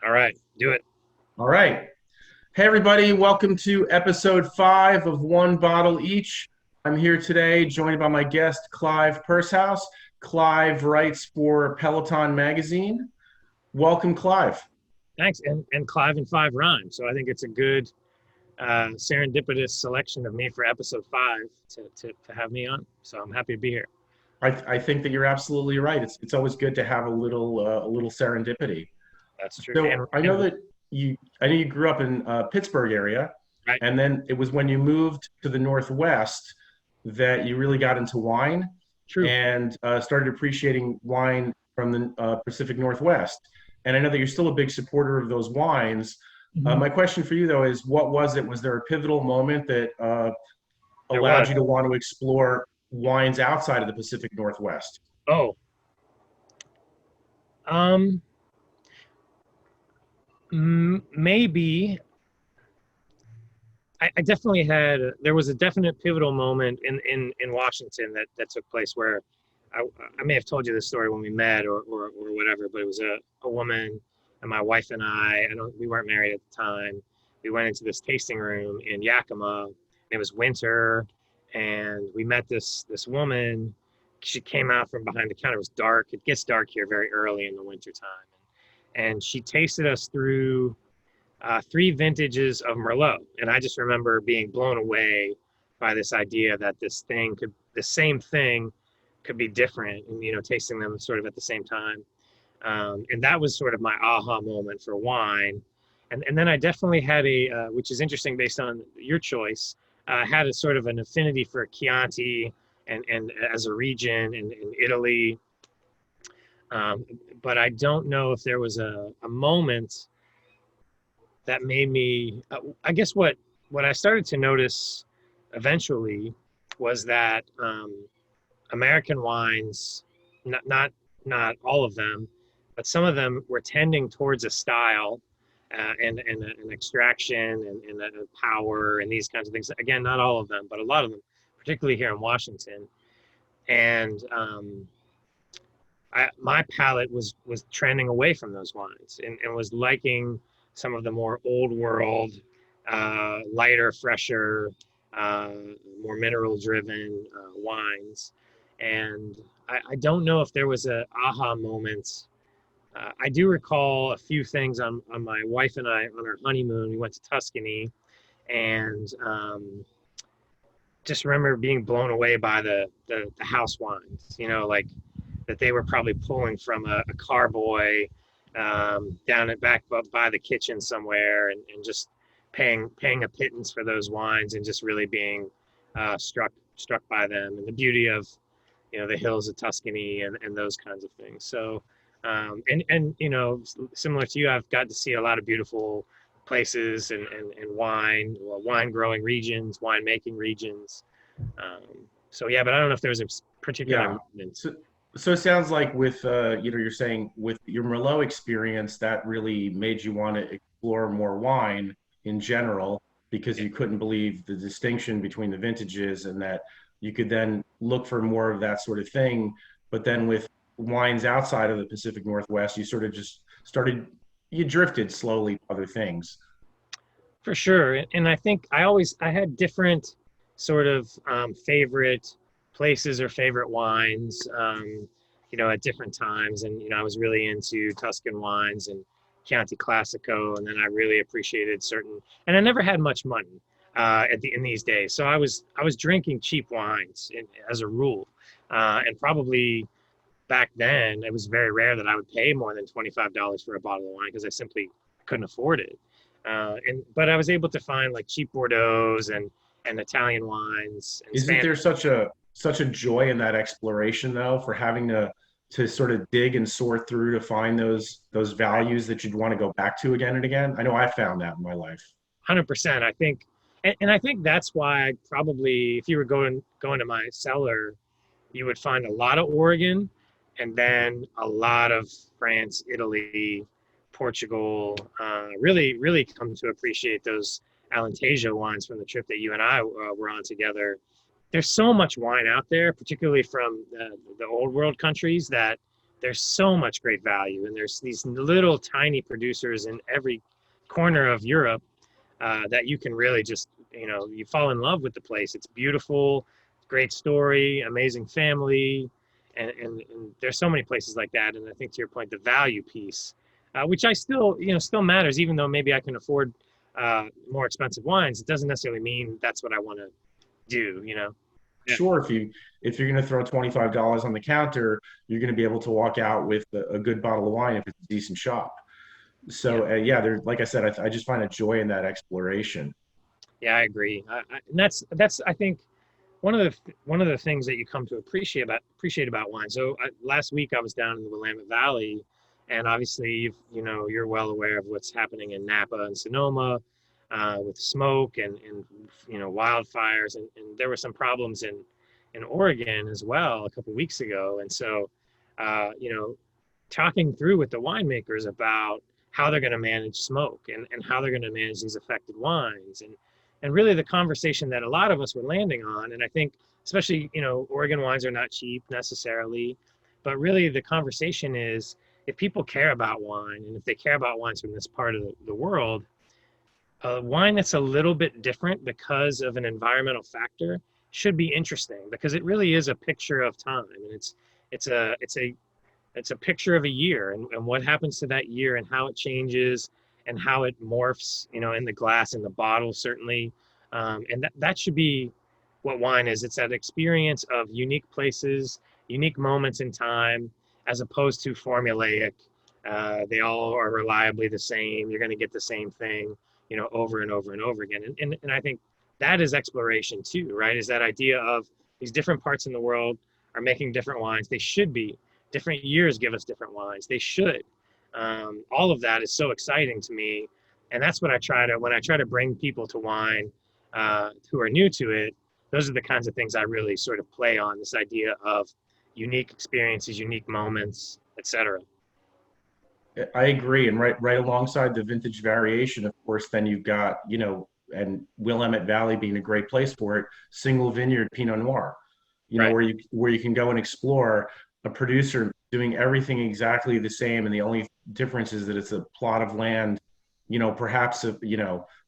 All right, do it. All right. Hey, everybody. Welcome to episode 5 of One Bottle Each. I'm here today joined by my guest, Clive Pursehouse. Clive writes for Peloton Magazine. Welcome, Clive. Thanks. And Clive and five rhymes. So I think it's a good serendipitous selection of me for episode 5 to have me on. So I'm happy to be here. I think that you're absolutely right. It's always good to have a little serendipity. That's true. So I know you grew up in Pittsburgh area, Right, and then it was when you moved to the Northwest that you really got into wine true. and started appreciating wine from the Pacific Northwest. And I know that you're still a big supporter of those wines. Mhm. My question for you, though, is what was it? Was there a pivotal moment that There was. allowed you to want to explore wines outside of the Pacific Northwest? Oh, um, maybe I definitely had. There was a definite pivotal moment in Washington that took place where I, I may have told you this story when we met or whatever, but it was a woman and my wife and I don't, we weren't married at the time. We went into this tasting room in Yakima. And it was winter, and we met this woman. She came out from behind the counter. It was dark. It gets dark here very early in the winter time, and she tasted us through 3 vintages of Merlot. And I just remember being blown away by this idea that the same thing could be different, and tasting them sort of at the same time. And that was sort of my aha moment for wine. And then I definitely had which is interesting based on your choice, had a sort of an affinity for Chianti and as a region in Italy. Um, but I don't know if there was a moment that made me I guess what I started to notice eventually was that American wines, not not all of them, but some of them were tending towards a style and an extraction and a power and these kinds of things. Again, not all of them, but a lot of them, particularly here in Washington. And my palate was trending away from those wines and was liking some of the more old world, lighter, fresher, uh, more mineral driven wines. And I don't know if there was a aha moment. I do recall a few things on my wife and I on our honeymoon. We went to Tuscany and just remember being blown away by the house wines, like that they were probably pulling from a carboy down at back by the kitchen somewhere, and just paying a pittance for those wines and just really being struck by them and the beauty of the hills of Tuscany and those kinds of things. So and similar to you, I've got to see a lot of beautiful places and wine growing regions, wine making regions. So yeah, but I don't know if there's a particular Yeah. moment. So it sounds like with you're saying with your Merlot experience, that really made you want to explore more wine in general because Yeah, you couldn't believe the distinction between the vintages and that you could then look for more of that sort of thing. But then with wines outside of the Pacific Northwest, you sort of just you drifted slowly to other things. for sure. And I think I had different sort of favorite places or favorite wines, at different times. And I was really into Tuscan wines and Chianti Classico, and then I really appreciated certain. And I never had much money in these days, so I was drinking cheap wines as a rule, and probably back then it was very rare that I would pay more than $25 for a bottle of wine because I simply couldn't afford it. And but I was able to find like cheap Bordeaux's and Italian wines and Isn't Spanish. there such a joy in that exploration though, for having to sort of dig and sort through to find those values that you'd want to go back to again and again? I know I found that in my life. 100%. I think, and I think that's why I probably, if you were going to my cellar, you would find a lot of Oregon, and then a lot of France, Italy, Portugal. Really, really come to appreciate those Alentejo wines from the trip that you and I were on together. There's so much wine out there, particularly from the old world countries, that there's so much great value, and there's these little tiny producers in every corner of Europe that you can really just, you fall in love with the place. It's beautiful, great story, amazing family, and there's so many places like that. And I think to your point, the value piece, which I still, still matters, even though maybe I can afford more expensive wines, it doesn't necessarily mean that's what I want to do. Yeah. Sure, if you're going to throw $25 on the counter, you're going to be able to walk out with a good bottle of wine if it's a decent shop. So yeah, there's, like I said, I just find a joy in that exploration. Yeah, I agree. And that's I think one of the things that you come to appreciate about wine. So last week I was down in the Willamette Valley, and obviously you're well aware of what's happening in Napa and Sonoma with smoke and wildfires, and there were some problems in Oregon as well a couple weeks ago. And so talking through with the winemakers about how they're going to manage smoke and how they're going to manage these affected wines, and really the conversation that a lot of us were landing on. And I think especially, Oregon wines are not cheap necessarily, but really the conversation is, if people care about wine, and if they care about wines from this part of the world, a wine that's a little bit different because of an environmental factor should be interesting, because it really is a picture of time, and it's a picture of a year, and what happens to that year and how it changes and how it morphs, in the glass and the bottle, certainly. And that should be what wine is. It's that experience of unique places, unique moments in time, as opposed to formulaic. They all are reliably the same. You're going to get the same thing, over and over and over again. And I think that is exploration too, right? Is that idea of these different parts in the world are making different wines. They should be. Different years give us different wines. They should. All of that is so exciting to me, and that's what when I try to bring people to wine who are new to it. Those are the kinds of things I really sort of play on, this idea of unique experiences, unique moments, etc. I agree, and right alongside the vintage variation, of course, then you've got and Willamette Valley being a great place for it, single vineyard Pinot Noir, Right. where you can go and explore a producer doing everything exactly the same, and the only difference is that it's a plot of land, perhaps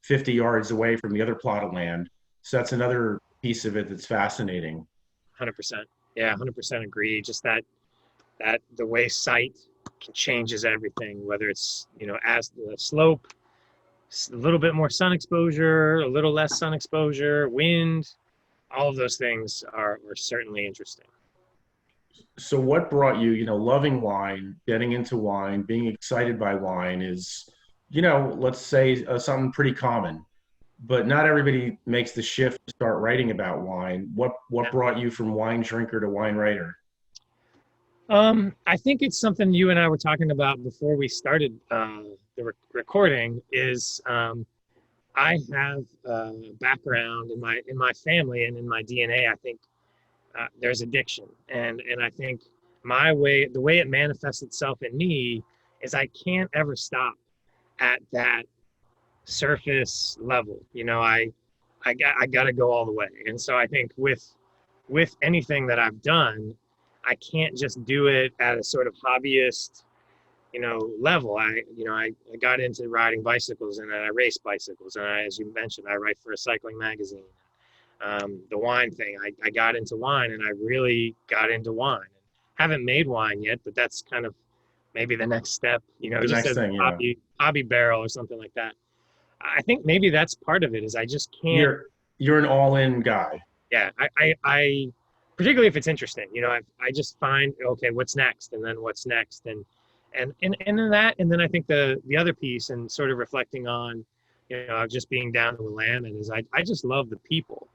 50 yards away from the other plot of land. So that's another piece of it that's fascinating. 100%. Yeah, 100% agree. Just that the way sight changes everything, whether it's as the slope, a little bit more sun exposure, a little less sun exposure, wind, all of those things are certainly interesting. So what brought you, loving wine, getting into wine, being excited by wine is, let's say something pretty common, but not everybody makes the shift to start writing about wine. What brought you from wine drinker to wine writer? I think it's something you and I were talking about before we started the recording. Is I have a background in my family and in my DNA. I think there's addiction, and I think the way it manifests itself in me is I can't ever stop at that surface level. I got to go all the way, and so I think with anything that I've done, I can't just do it at a sort of hobbyist, level. I got into riding bicycles, and I race bicycles, and as you mentioned, I write for a cycling magazine. The wine thing, I got into wine, and I really got into wine. Haven't made wine yet, but that's kind of maybe the next step, The just next as thing, a hobby barrel or something like that. I think maybe that's part of it, is I just can't. You're an all-in guy. Yeah, I particularly if it's interesting, I just find, okay, what's next, and then what's next, and then I think the other piece, and sort of reflecting on, just being down in Willamette, is I just love the people.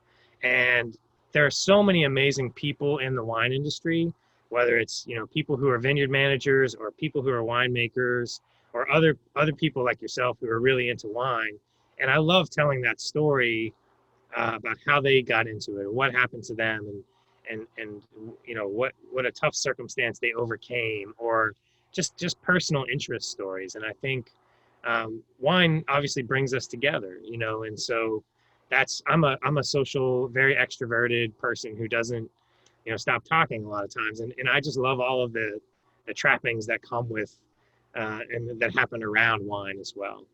And there are so many amazing people in the wine industry, whether it's, people who are vineyard managers, or people who are winemakers, or other people like yourself who are really into wine. And I love telling that story about how they got into it, what happened to them, and what a tough circumstance they overcame, or just personal interest stories. And I think wine obviously brings us together, and so I'm a social, very extroverted person who doesn't, stop talking a lot of times. And I just love all of the trappings that come with and that happen around wine as well.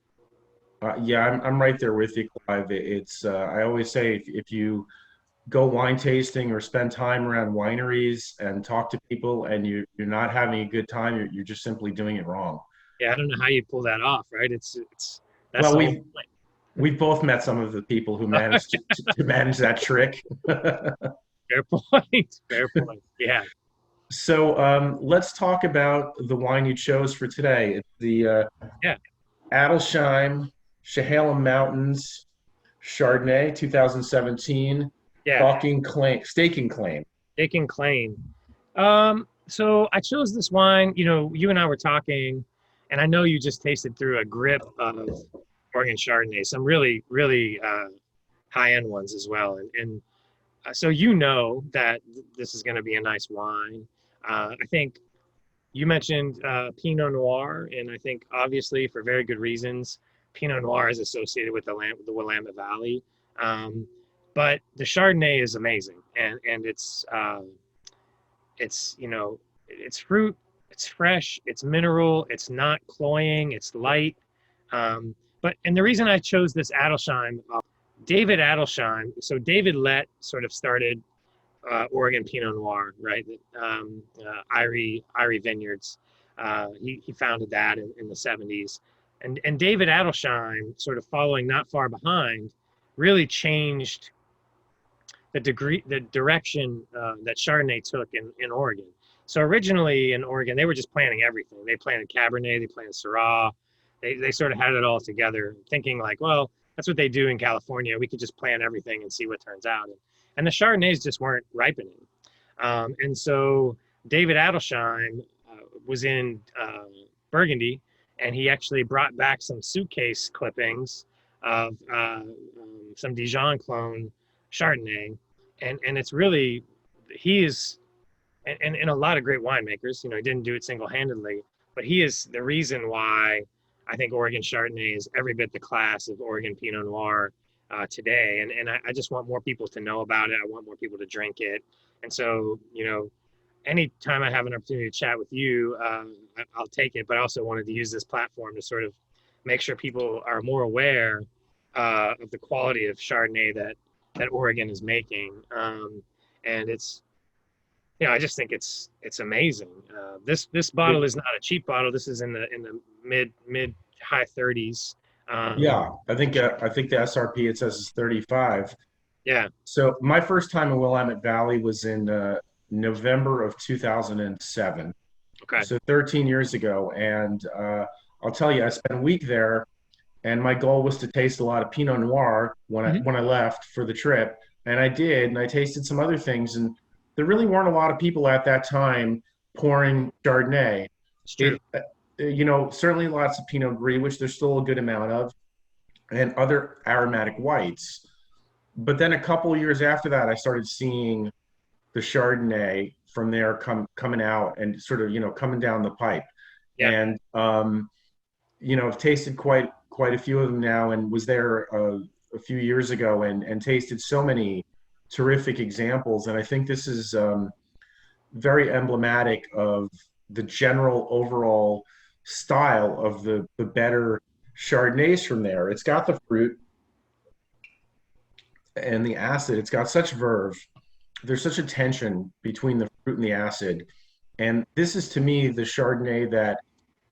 Yeah, I'm right there with you, Clive. It's I always say if you go wine tasting or spend time around wineries and talk to people and you're not having a good time, you're just simply doing it wrong. Yeah, I don't know how you pull that off, right? It's that's Well, the whole we've both met some of the people who point. managed to manage that trick. Fair point. Fair point. Yeah. So let's talk about the wine you chose for today. It's the Yeah. Adelsheim Chehalem Mountains Chardonnay 2017 Yeah. staking claim. Taking claim. So I chose this wine, you and I were talking, and I know you just tasted through a grip of Oregon Chardonnay, some really, really high-end ones as well. And so that this is going to be a nice wine. I think you mentioned Pinot Noir, and I think obviously for very good reasons, Pinot Noir is associated with the Willamette Valley. But the Chardonnay is amazing, and it's fruit, it's fresh, it's mineral, it's not cloying, it's light. And the reason I chose this Adelsheim, David Adelsheim, so David Lett sort of started Oregon Pinot Noir, right? Irie Vineyards. He founded that in the 70s. And David Adelsheim, sort of following not far behind, really changed the direction that Chardonnay took in Oregon. So originally in Oregon, they were just planting everything. They planted Cabernet, they planted Syrah. They sort of had it all together, thinking like, well, that's what they do in California. We could just plant everything and see what turns out. And the Chardonnays just weren't ripening. And so David Adelsheim was in Burgundy, and he actually brought back some suitcase clippings of some Dijon clone Chardonnay. And it's really, he is, and a lot of great winemakers, he didn't do it single-handedly, but he is the reason why I think Oregon Chardonnay is every bit the class of Oregon Pinot Noir today. And I just want more people to know about it. I want more people to drink it. And so, anytime I have an opportunity to chat with you, I'll take it. But I also wanted to use this platform to sort of make sure people are more aware of the quality of Chardonnay that Oregon is making. And it's, I just think it's amazing. This bottle is not a cheap bottle. This is in the mid high 30s. Yeah, I think the SRP it says is 35. Yeah. So my first time in Willamette Valley was in November of 2007. Okay. So 13 years ago, and I'll tell you, I spent a week there, and my goal was to taste a lot of Pinot Noir when I left for the trip, and I did, and I tasted some other things, and there really weren't a lot of people at that time pouring Chardonnay. It's true. Certainly lots of Pinot Gris, which there's still a good amount of, and other aromatic whites. But then a couple of years after that, I started seeing the Chardonnay from there coming out and sort of, coming down the pipe. Yeah. And, I've tasted quite a few of them now, and was there a few years ago and tasted so many terrific examples. And I think this is very emblematic of the general overall style of the better Chardonnays from there. It's got the fruit and the acid. It's got such verve. There's such a tension between the fruit and the acid. And this is, to me, the Chardonnay that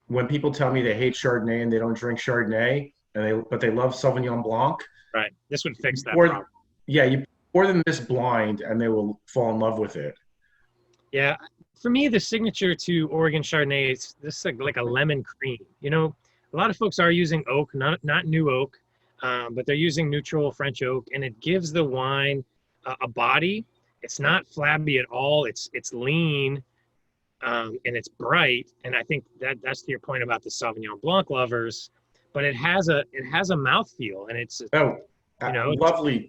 when people tell me they hate Chardonnay and they don't drink Chardonnay, but they love Sauvignon Blanc. Right. This would fix that problem. Yeah, you pour them this blind and they will fall in love with it. Yeah. For me, the signature to Oregon Chardonnay is this is like a lemon cream. A lot of folks are using oak, not new oak, but they're using neutral French oak, and it gives the wine a body. It's not flabby at all. It's lean, and it's bright. And I think that's to your point about the Sauvignon Blanc lovers. But it has a mouthfeel, and it's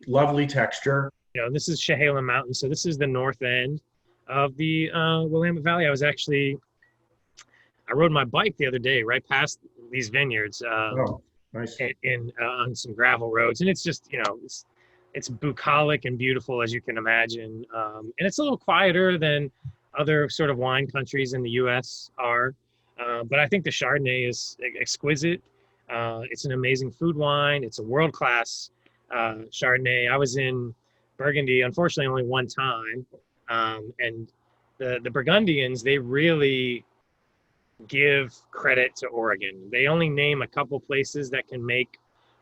lovely texture. This is Chehalem Mountain, so this is the north end of the Willamette Valley. I rode my bike the other day right past these vineyards. Nice. On some gravel roads, and it's just it's bucolic and beautiful, as you can imagine, and it's a little quieter than other sort of wine countries in the U.S. are. But I think the Chardonnay is exquisite. It's an amazing food wine. It's a world-class Chardonnay. I was in Burgundy, unfortunately, only one time, and the Burgundians, they really give credit to Oregon. They only name a couple places that can make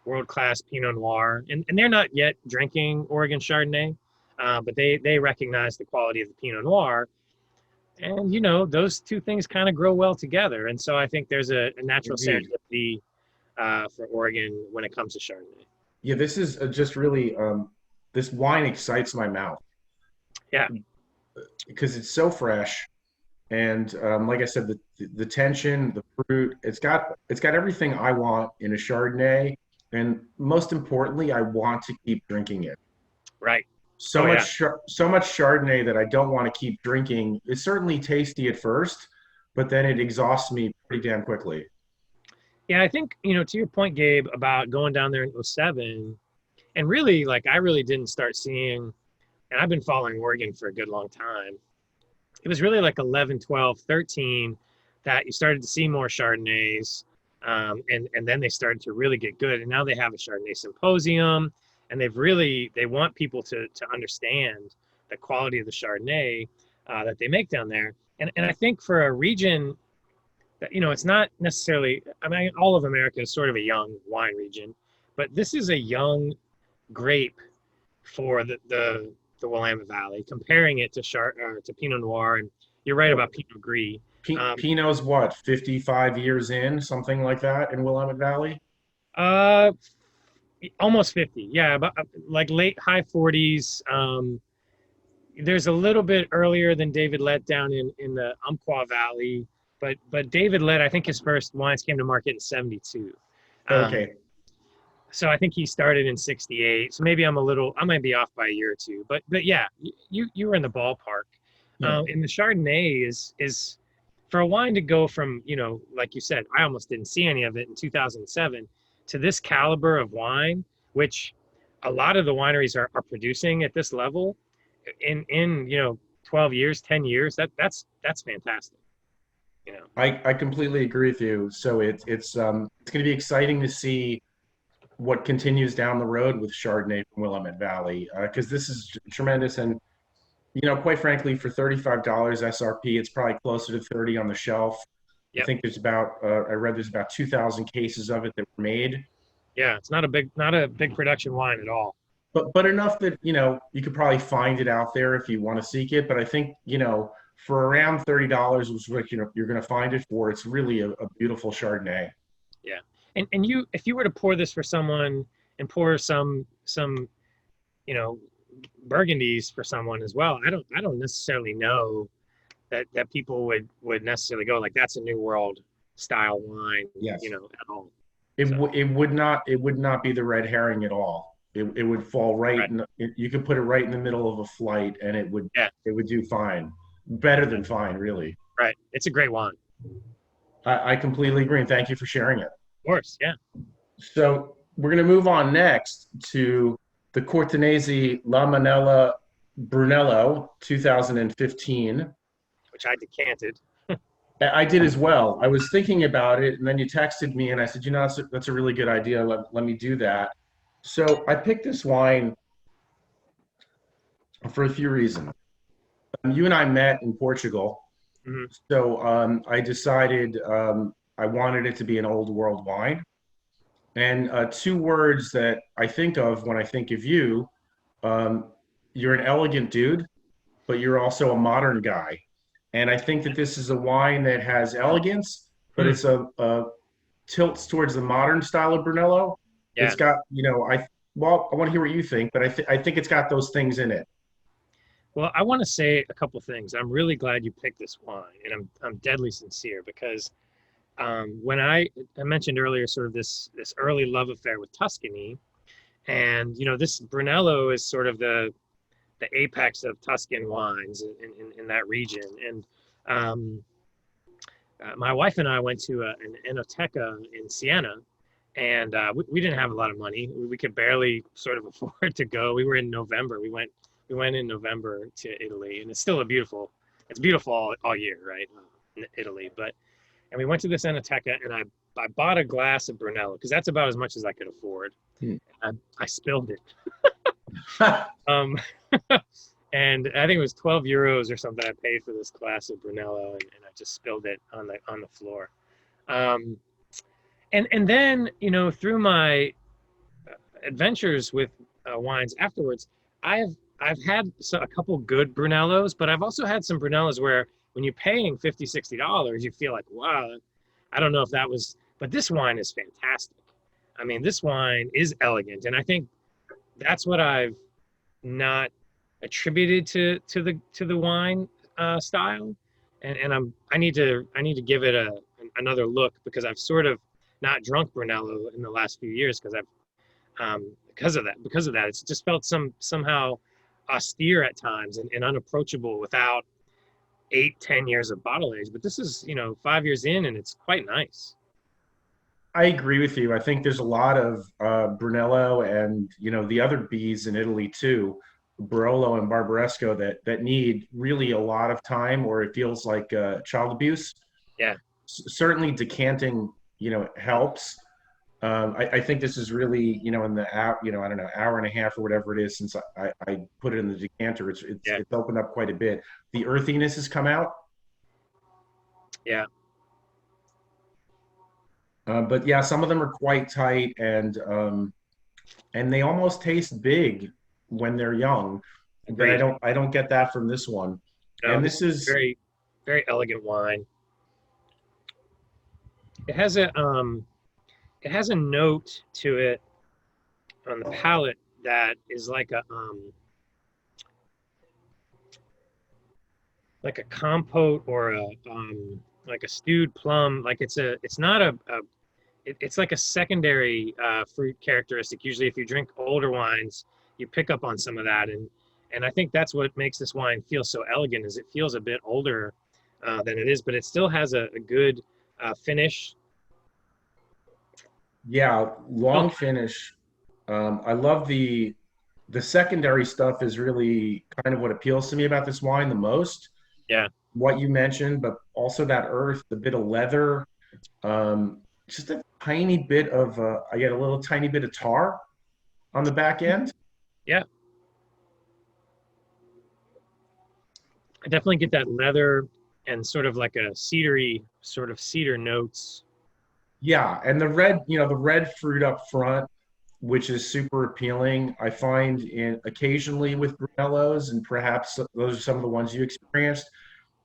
world-class Pinot Noir, and they're not yet drinking Oregon Chardonnay, but they recognize the quality of the Pinot Noir. And those two things kind of grow well together, and so I think there's a natural Indeed. serendipity for Oregon when it comes to Chardonnay. Yeah, this is just really this wine excites my mouth Yeah, because it's so fresh, and like I said, the tension, the fruit, it's got everything I want in a Chardonnay, and most importantly, I want to keep drinking it. right. So Oh yeah, much so much Chardonnay that I don't want to keep drinking. It's certainly tasty at first, but then it exhausts me pretty damn quickly. yeah. I think to your point, Gabe, about going down there in '07, and really, like, I really didn't start seeing, and I've been following Oregon for a good long time. It was really like 11, 12, 13 that you started to see more Chardonnays. And then they started to really get good. And now they have a Chardonnay symposium, and they want people to understand the quality of the Chardonnay that they make down there. And I think for a region that, it's not necessarily, I mean, all of America is sort of a young wine region, but this is a young grape for the Willamette Valley, comparing it to Pinot Noir, and you're right about Pinot Gris. Pinot's what, 55 years in, something like that in Willamette Valley? Uh, Almost 50, yeah, about like late high 40s. There's a little bit earlier than David Lett down in the Umpqua Valley, but David Lett, I think his first wines came to market in '72. Um, Okay. so I think he started in '68. So maybe I might be off by a year or two, but yeah, you were in the ballpark. Yeah. And the Chardonnay is for a wine to go from, like you said, I almost didn't see any of it in 2007 to this caliber of wine, which a lot of the wineries are producing at this level in 12 years, 10 years. That's fantastic. I completely agree with you. So it's going to be exciting to see what continues down the road with Chardonnay from Willamette Valley, because this is tremendous. And quite frankly, for $35 SRP, it's probably closer to 30 on the shelf. I Yep. think I read there's about 2,000 cases of it that were made, Yeah, it's not a big production wine at all. but enough that you could probably find it out there if you want to seek it. But I think for around $30, which is what you're going to find it for, it's really a beautiful Chardonnay. Yeah. And if you were to pour this for someone and pour some you know burgundies for someone as well, I don't necessarily know that people would necessarily go like that's a New World style wine, Yes. at all. It, So it would not be the red herring at all. It would fall right right. in. You could put it right in the middle of a flight, and Yeah, it would do fine, better than fine, really. right. It's a great wine. I completely agree, and thank you for sharing it. Of course, yeah. So we're going to move on next to the Cortinese La Manella Brunello 2015. Which I decanted. I did as well. I was thinking about it, and then you texted me, and I said, that's a really good idea. Let me do that. So I picked this wine for a few reasons. You and I met in Portugal, Hmm. so I decided I wanted it to be an old world wine. And two words that I think of when I think of you, you're an elegant dude, but you're also a modern guy. And I think that this is a wine that has elegance, but it's a tilts towards the modern style of Brunello. Yeah. It's got, I want to hear what you think, but I think it's got those things in it. Well, I want to say a couple things. I'm really glad you picked this wine, and I'm deadly sincere because when I mentioned earlier sort of this early love affair with Tuscany, and this Brunello is sort of the apex of Tuscan wines in that region. And my wife and I went to an Enoteca in Siena, and we didn't have a lot of money. We could barely sort of afford to go. We were in November. We went in November to Italy, and it's still a beautiful It's beautiful all year, right? In Italy, and we went to this Enoteca, and I bought a glass of Brunello because that's about as much as I could afford. Hmm. I spilled it. Um, and I think it was 12 euros or something I paid for this glass of Brunello, and I just spilled it on the floor. Um, and then through my adventures with wines afterwards, I've had a couple good Brunellos, but I've also had some Brunellos where when you're paying $50, $60, you feel like, wow, I don't know if that was, but this wine is fantastic. I mean, this wine is elegant, and I think that's what I've not attributed to the wine style, and I need to give it another look because I've sort of not drunk Brunello in the last few years because of that it's just felt somehow austere at times and unapproachable without 8-10 years of bottle age, but this is 5 years in and it's quite nice. I agree with you. I think there's a lot of Brunello and the other bees in Italy too, Barolo and Barbaresco that need really a lot of time, or it feels like child abuse. Yeah, Certainly decanting, helps. I think this is really, in the hour, I don't know, hour and a half or whatever it is since I put it in the decanter. yeah, It's opened up quite a bit. The earthiness has come out. yeah. But yeah, some of them are quite tight and they almost taste big when they're young. But I Agreed. don't get that from this one. No, And this this is is very, very elegant wine. It has a note to it on the palate that is like a compote or like a stewed plum. Like it's not it's like a secondary fruit characteristic. Usually if you drink older wines, you pick up on some of that, and I think that's what makes this wine feel so elegant, is it feels a bit older than it is, but it still has a good finish. yeah, Oh, long finish. I love the secondary stuff is really kind of what appeals to me about this wine the most. yeah, What you mentioned, but also that earth, the bit of leather, just a tiny bit of I get a little tiny bit of tar on the back end. yeah. I definitely get that leather and sort of like a cedary, sort of cedar notes. Yeah, and the red fruit up front, which is super appealing. I find in occasionally with Brunellos, and perhaps those are some of the ones you experienced.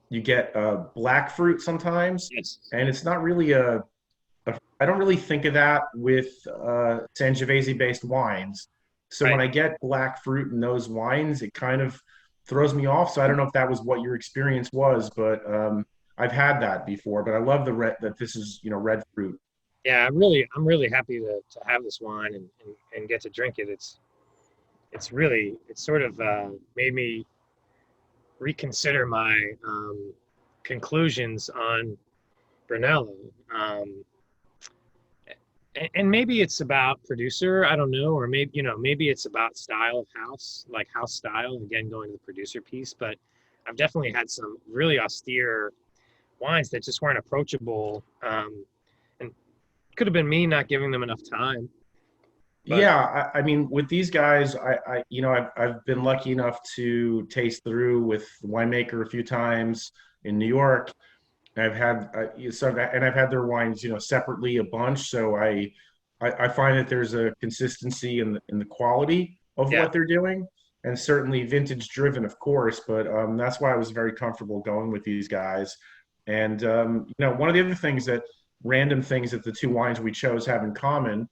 You get black fruit sometimes, Yes. and it's not really I don't really think of that with Sangiovese based wines. So when Right. I get black fruit in those wines, it kind of throws me off. So I don't know if that was what your experience was, but I've had that before. But I love the red that this is red fruit. Yeah, I'm really happy to have this wine and get to drink it. It's sort of made me reconsider my conclusions on Brunello. Um, and maybe it's about producer, I don't know, or maybe it's about style of house, like house style. Again, going to the producer piece, but I've definitely had some really austere wines that just weren't approachable, and could have been me not giving them enough time. But Yeah, I mean, with these guys, I've been lucky enough to taste through with the winemaker a few times in New York. I've had and I've had their wines, separately a bunch. So I find that there's a consistency in the quality of yeah, what they're doing, and certainly vintage driven, of course. But that's why I was very comfortable going with these guys. And one of the other random things that the two wines we chose have in common,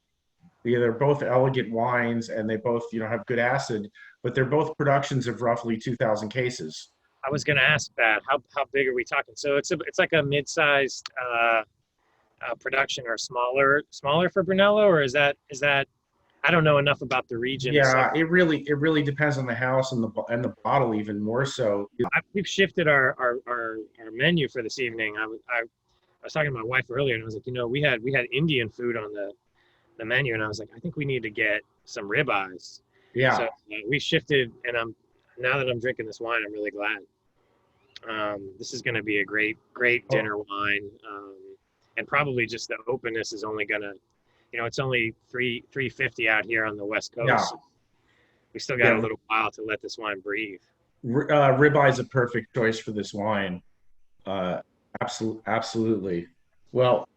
yeah, they're both elegant wines, and they both have good acid, but they're both productions of roughly 2,000 cases. I was going to ask that. How big are we talking? So it's like a mid-sized production, or smaller for Brunello, or is that I don't know enough about the region. So Yeah, it really depends on the house and the bottle even more so. we've shifted our menu for this evening. I was talking to my wife earlier, and I was like, we had Indian food on the menu, and I was like, I think we need to get some ribeyes. So Yeah, we shifted, and now that I'm drinking this wine, I'm really glad. This is going to be a great dinner wine, and probably just the openness is only going to, it's only 350 out here on the West Yeah, Coast. We still got a yeah. little while to let this wine breathe. Ribeye is a perfect choice for this wine. Absolutely. Well,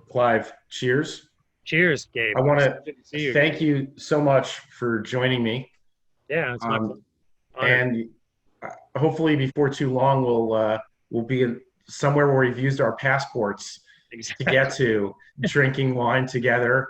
Clive, cheers. Cheers, Gabe. I want It's to good to see you thank again. you so much for joining me. Yeah, it's my honor. And hopefully before too long, we'll be somewhere where we've used our passports to Exactly. get to drinking wine together